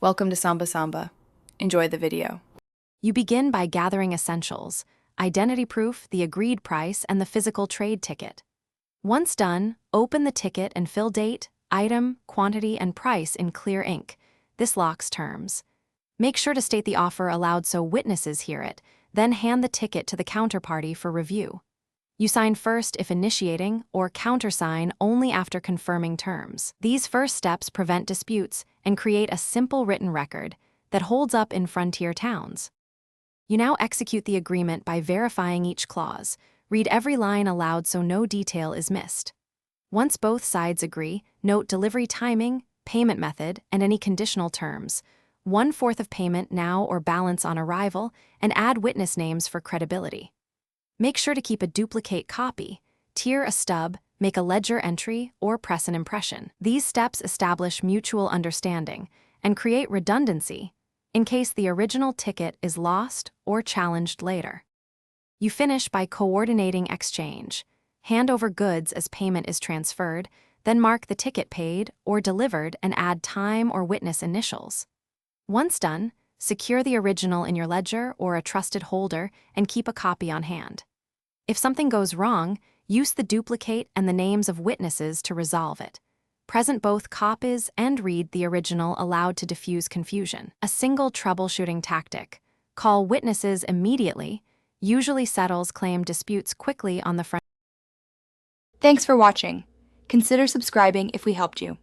Welcome to Samba Samba. Enjoy the video. You begin by gathering essentials: identity proof, the agreed price, and the physical trade ticket. Once done, open the ticket and fill date, item, quantity, and price in clear ink. This locks terms. Make sure to state the offer aloud so witnesses hear it, then hand the ticket to the counterparty for review. You sign first if initiating, or countersign only after confirming terms. These first steps prevent disputes and create a simple written record that holds up in frontier towns. You now execute the agreement by verifying each clause. Read every line aloud so no detail is missed. Once both sides agree, note delivery timing, payment method, and any conditional terms. 1/4 of payment now or balance on arrival, and add witness names for credibility. Make sure to keep a duplicate copy, tier a stub, make a ledger entry, or press an impression. These steps establish mutual understanding and create redundancy in case the original ticket is lost or challenged later. You finish by coordinating exchange. Hand over goods as payment is transferred, then mark the ticket paid or delivered and add time or witness initials. Once done, secure the original in your ledger or a trusted holder and keep a copy on hand. If something goes wrong, use the duplicate and the names of witnesses to resolve it. Present both copies and read the original aloud to diffuse confusion. A single troubleshooting tactic: call witnesses immediately, usually settles claim disputes quickly on the front. Thanks for watching. Consider subscribing if we helped you.